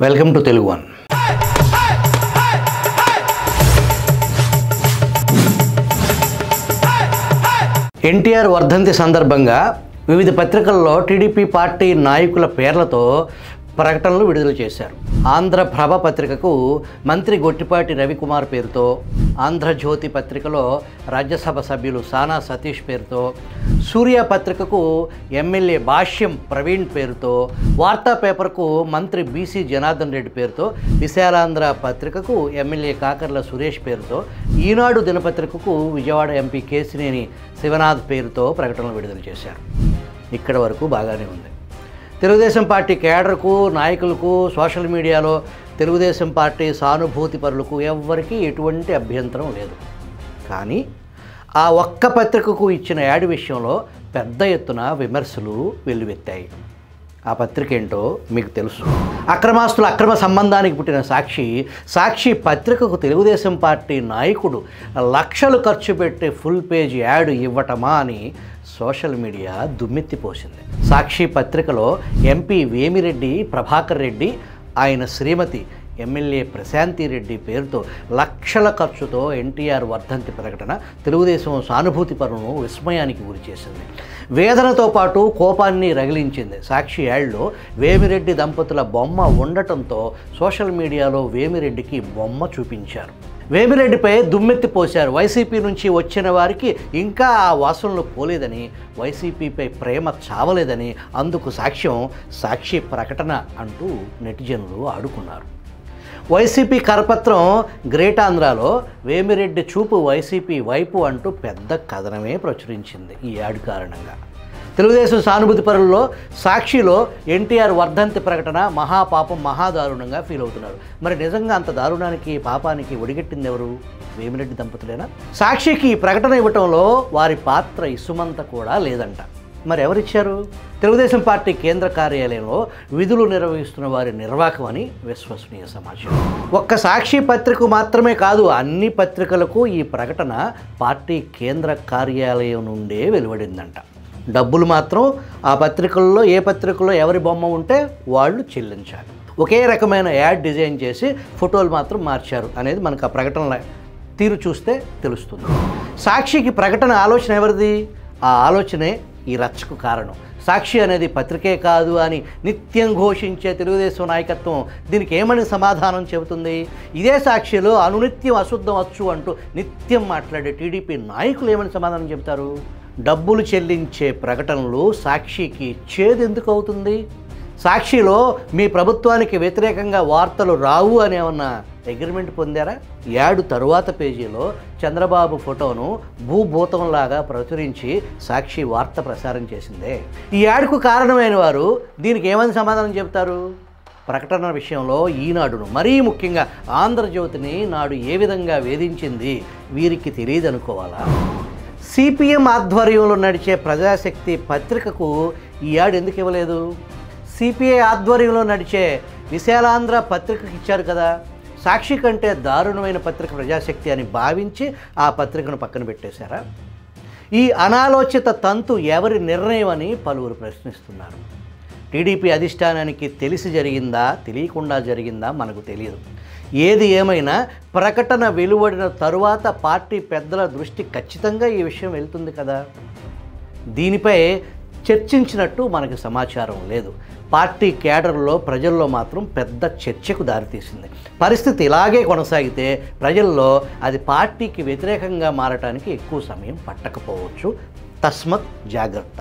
Welcome to Telugu one. NTR వర్ధంతి సందర్భంగా వివిధ పత్రికల్లో టీడీపీ పార్టీ నాయకుల పేర్లతో ప్రకటనలు విడుదల చేశారు. ఆంధ్రప్రభ పత్రికకు మంత్రి గొట్టిపాటి రవికుమార్ పేరుతో, ఆంధ్రజ్యోతి పత్రికలో రాజ్యసభ సభ్యులు సానా సతీష్ పేరుతో, సూర్య పత్రికకు ఎమ్మెల్యే భాష్యం ప్రవీణ్ పేరుతో, వార్తా పేపర్కు మంత్రి బీసీ జనార్దన్ రెడ్డి పేరుతో, విశాలాంధ్ర పత్రికకు ఎమ్మెల్యే కాకర్ల సురేష్ పేరుతో, ఈనాడు దినపత్రికకు విజయవాడ ఎంపీ కేశినేని శివనాథ్ పేరుతో ప్రకటనలు విడుదల చేశారు. ఇక్కడ వరకు బాగానే ఉంది. తెలుగుదేశం పార్టీ కేడర్కు, నాయకులకు, సోషల్ మీడియాలో తెలుగుదేశం పార్టీ సానుభూతి పరులకు ఎవ్వరికీ ఎటువంటి అభ్యంతరం లేదు. కానీ ఆ ఒక్క పత్రికకు ఇచ్చిన యాడ్ విషయంలో పెద్ద ఎత్తున విమర్శలు వెల్లువెత్తాయి. ఆ పత్రిక ఏంటో మీకు తెలుసు. అక్రమాస్తుల అక్రమ సంబంధానికి పుట్టిన సాక్షి పత్రికకు తెలుగుదేశం పార్టీ నాయకుడు లక్షలు ఖర్చు పెట్టి ఫుల్ పేజ్ యాడ్ ఇవ్వటమా అని సోషల్ మీడియా దుమ్మెత్తిపోసింది. సాక్షి పత్రికలో ఎంపీ వేమిరెడ్డి ప్రభాకర్ రెడ్డి, ఆయన శ్రీమతి ఎమ్మెల్యే ప్రశాంతి రెడ్డి పేరుతో లక్షల ఖర్చుతో ఎన్టీఆర్ వర్ధంతి ప్రకటన తెలుగుదేశం సానుభూతి పరును విస్మయానికి గురి చేసింది. వేదనతో పాటు కోపాన్ని రగిలించింది. సాక్షి యాడ్లో వేమిరెడ్డి దంపతుల బొమ్మ ఉండటంతో సోషల్ మీడియాలో వేమిరెడ్డికి బొమ్మ చూపించారు. వేమిరెడ్డిపై దుమ్మెత్తిపోశారు. వైసీపీ నుంచి వచ్చిన వారికి ఇంకా ఆ వాసనలు పోలేదని, వైసీపీపై ప్రేమ చావలేదని అందుకు సాక్ష్యం సాక్షి ప్రకటన అంటూ నెటిజనులు ఆడుకున్నారు. వైసీపీ కరపత్రం గ్రేట్ ఆంధ్రాలో వేమిరెడ్డి చూపు వైసీపీ వైపు అంటూ పెద్ద కథనమే ప్రచురించింది. ఈ యాడ్ కారణంగా తెలుగుదేశం సానుభూతి పరుల్లో సాక్షిలో ఎన్టీఆర్ వర్ధంతి ప్రకటన మహాపాపం, మహాదారుణంగా ఫీల్ అవుతున్నారు. మరి నిజంగా అంత దారుణానికి పాపానికి ఒడిగట్టింది ఎవరు? వేమిరెడ్డి దంపతులేనా? సాక్షికి ఈ ప్రకటన ఇవ్వటంలో వారి పాత్ర ఇసుమంత కూడా లేదంట. మరి ఎవరిచ్చారు? తెలుగుదేశం పార్టీ కేంద్ర కార్యాలయంలో విధులు నిర్వహిస్తున్న వారి నిర్వాహకం అని విశ్వసనీయ సమాచారం. ఒక్క సాక్షి పత్రిక మాత్రమే కాదు, అన్ని పత్రికలకు ఈ ప్రకటన పార్టీ కేంద్ర కార్యాలయం నుండే వెలువడిందంట. డబ్బులు మాత్రం ఆ పత్రికల్లో ఏ పత్రికల్లో ఎవరి బొమ్మ ఉంటే వాళ్ళు చెల్లించాలి. ఒకే రకమైన యాడ్ డిజైన్ చేసి ఫోటోలు మాత్రం మార్చారు అనేది మనకు ఆ ప్రకటనల తీరు చూస్తే తెలుస్తుంది. సాక్షికి ప్రకటన ఆలోచన ఎవరిది? ఆ ఆలోచనే ఈ రచ్చకు కారణం. సాక్షి అనేది పత్రికే కాదు అని నిత్యం ఘోషించే తెలుగుదేశం నాయకత్వం దీనికి ఏమని సమాధానం చెబుతుంది? ఇదే సాక్షిలో అనునిత్యం అశుద్ధం వచ్చు అంటూ నిత్యం మాట్లాడే టీడీపీ నాయకులు ఏమని సమాధానం చెబుతారు? డబ్బులు చెల్లించే ప్రకటనలు సాక్షికి చేదెందుకు అవుతుంది? సాక్షిలో మీ ప్రభుత్వానికి వ్యతిరేకంగా వార్తలు రావు అని ఏమన్నా అగ్రిమెంట్ పొందారా? యాడ్ తరువాత పేజీలో చంద్రబాబు ఫోటోను భూభూతంలాగా ప్రచురించి సాక్షి వార్త ప్రసారం చేసిందే. ఈ యాడ్కు కారణమైన వారు దీనికి ఏమని సమాధానం చెబుతారు? ప్రకటన విషయంలో ఈనాడును, మరీ ముఖ్యంగా ఆంధ్రజ్యోతిని నాడు ఏ విధంగా వేధించింది వీరికి తెలియదనుకోవాలా? సిపిఎం ఆధ్వర్యంలో నడిచే ప్రజాశక్తి పత్రికకు ఈ యాడ్ ఎందుకు ఇవ్వలేదు? సిపిఐ ఆధ్వర్యంలో నడిచే విశాలాంధ్ర పత్రికకు ఇచ్చారు కదా. సాక్షి కంటే దారుణమైన పత్రిక ప్రజాశక్తి అని భావించి ఆ పత్రికను పక్కన పెట్టేశారా? ఈ అనాలోచిత తంతు ఎవరి నిర్ణయం అని పలువురు ప్రశ్నిస్తున్నారు. టీడీపీ అధిష్టానానికి తెలిసి జరిగిందా, తెలియకుండా జరిగిందా మనకు తెలియదు. ఏది ఏమైనా ప్రకటన వెలువడిన తరువాత పార్టీ పెద్దల దృష్టి ఖచ్చితంగా ఈ విషయం వెళ్తుంది కదా. దీనిపై చర్చించినట్టు మనకు సమాచారం లేదు. పార్టీ కేడర్లో, ప్రజల్లో మాత్రం పెద్ద చర్చకు దారితీసింది. పరిస్థితి ఇలాగే కొనసాగితే ప్రజల్లో అది పార్టీకి వ్యతిరేకంగా మారటానికి ఎక్కువ సమయం పట్టకపోవచ్చు. తస్మత్ జాగ్రత్త.